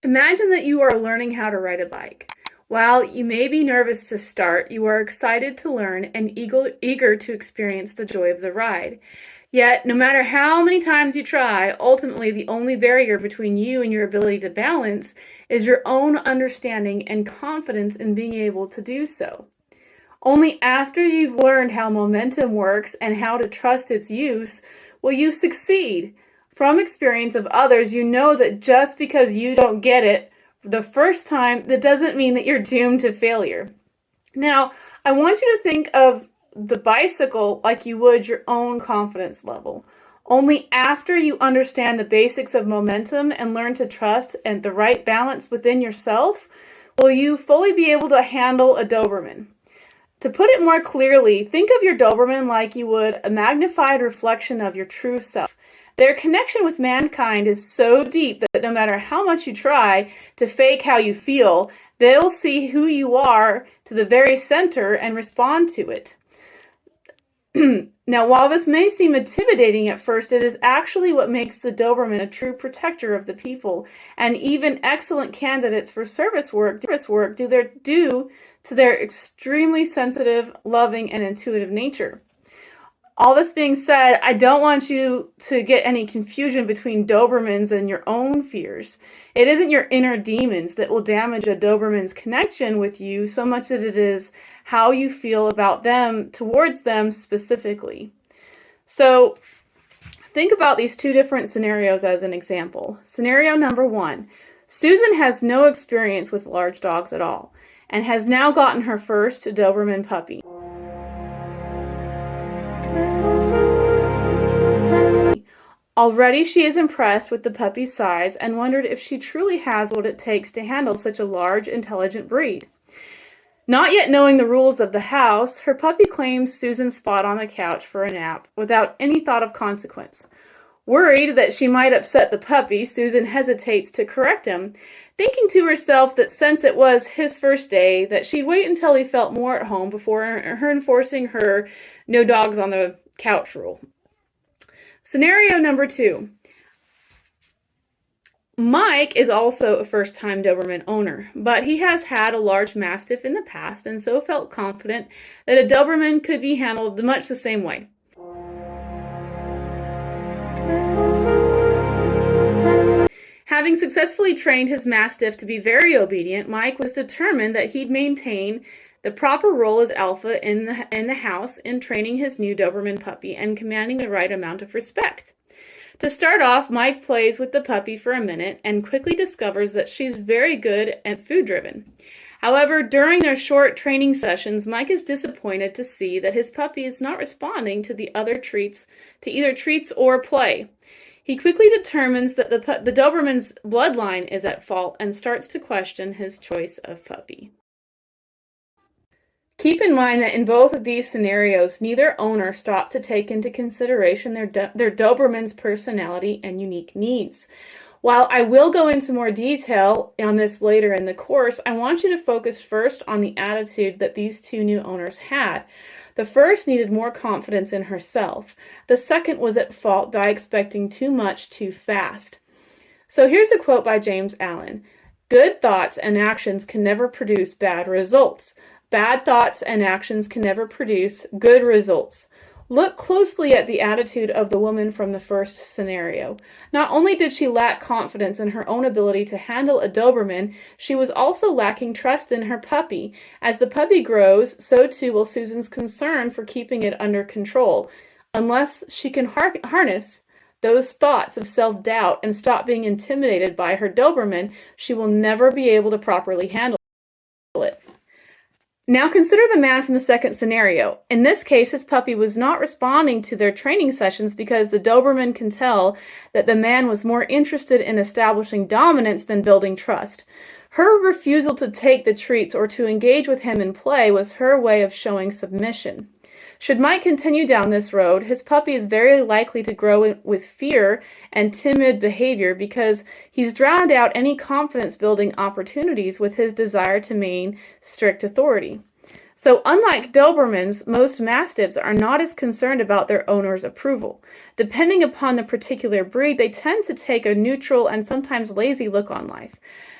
Imagine that you are learning how to ride a bike. While you may be nervous to start, you are excited to learn and eager to experience the joy of the ride. Yet, no matter how many times you try, ultimately the only barrier between you and your ability to balance is your own understanding and confidence in being able to do so. Only after you've learned how momentum works and how to trust its use will you succeed. From experience of others, you know that just because you don't get it the first time, that doesn't mean that you're doomed to failure. Now, I want you to think of the bicycle like you would your own confidence level. Only after you understand the basics of momentum and learn to trust and the right balance within yourself will you fully be able to handle a Doberman. To put it more clearly, think of your Doberman like you would a magnified reflection of your true self. Their connection with mankind is so deep that no matter how much you try to fake how you feel, they'll see who you are to the very center and respond to it. Now, while this may seem intimidating at first, it is actually what makes the Doberman a true protector of the people, and even excellent candidates for service work due to their extremely sensitive, loving, and intuitive nature. All this being said, I don't want you to get any confusion between Dobermans and your own fears. It isn't your inner demons that will damage a Doberman's connection with you so much as it is how you feel about them, towards them specifically. So think about these two different scenarios as an example. Scenario number 1, Susan has no experience with large dogs at all and has now gotten her first Doberman puppy. Already she is impressed with the puppy's size and wondered if she truly has what it takes to handle such a large, intelligent breed. Not yet knowing the rules of the house, her puppy claims Susan's spot on the couch for a nap without any thought of consequence. Worried that she might upset the puppy, Susan hesitates to correct him, thinking to herself that since it was his first day, that she'd wait until he felt more at home before her enforcing her no dogs on the couch rule. Scenario number 2. Mike is also a first-time Doberman owner, but he has had a large Mastiff in the past and so felt confident that a Doberman could be handled much the same way. Having successfully trained his Mastiff to be very obedient, Mike was determined that he'd maintain the proper role as alpha in the house in training his new Doberman puppy and commanding the right amount of respect. To start off, Mike plays with the puppy for a minute and quickly discovers that she's very good and food-driven. However, during their short training sessions, Mike is disappointed to see that his puppy is not responding to either treats or play. He quickly determines that the Doberman's bloodline is at fault and starts to question his choice of puppy. Keep in mind that in both of these scenarios, neither owner stopped to take into consideration their Doberman's personality and unique needs. While I will go into more detail on this later in the course, I want you to focus first on the attitude that these two new owners had. The first needed more confidence in herself. The second was at fault by expecting too much too fast. So here's a quote by James Allen. "Good thoughts and actions can never produce bad results. Bad thoughts and actions can never produce good results." Look closely at the attitude of the woman from the first scenario. Not only did she lack confidence in her own ability to handle a Doberman, she was also lacking trust in her puppy. As the puppy grows, so too will Susan's concern for keeping it under control. Unless she can harness those thoughts of self-doubt and stop being intimidated by her Doberman, she will never be able to properly handle it. Now consider the man from the second scenario. In this case, his puppy was not responding to their training sessions because the Doberman can tell that the man was more interested in establishing dominance than building trust. Her refusal to take the treats or to engage with him in play was her way of showing submission. Should Mike continue down this road, his puppy is very likely to grow with fear and timid behavior because he's drowned out any confidence-building opportunities with his desire to maintain strict authority. So unlike Dobermans, most Mastiffs are not as concerned about their owner's approval. Depending upon the particular breed, they tend to take a neutral and sometimes lazy look on life.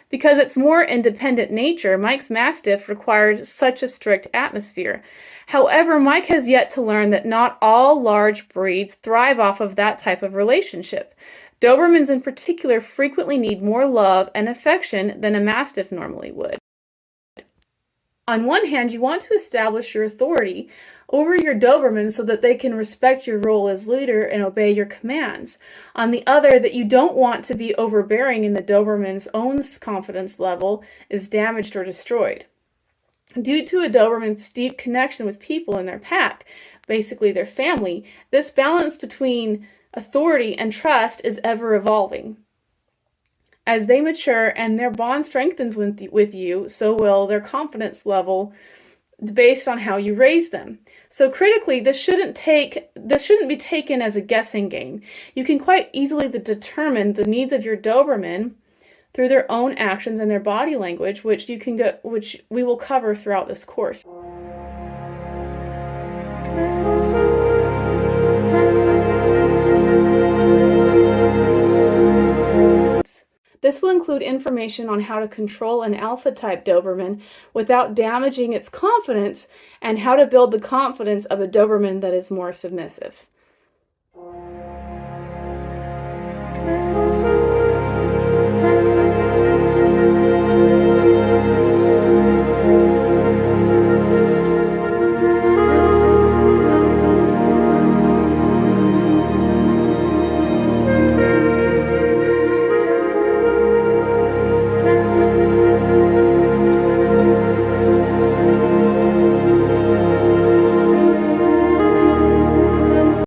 Because its more independent nature, Mike's Mastiff requires such a strict atmosphere. However, Mike has yet to learn that not all large breeds thrive off of that type of relationship. Dobermans in particular frequently need more love and affection than a Mastiff normally would. On one hand, you want to establish your authority over your Doberman so that they can respect your role as leader and obey your commands. On the other, that you don't want to be overbearing and the Doberman's own confidence level is damaged or destroyed. Due to a Doberman's deep connection with people in their pack, basically their family, this balance between authority and trust is ever evolving. As they mature and their bond strengthens with you, so will their confidence level based on how you raise them. So critically, this shouldn't be taken as a guessing game. You can quite easily determine the needs of your Doberman through their own actions and their body language, which we will cover throughout this course. This will include information on how to control an alpha-type Doberman without damaging its confidence and how to build the confidence of a Doberman that is more submissive.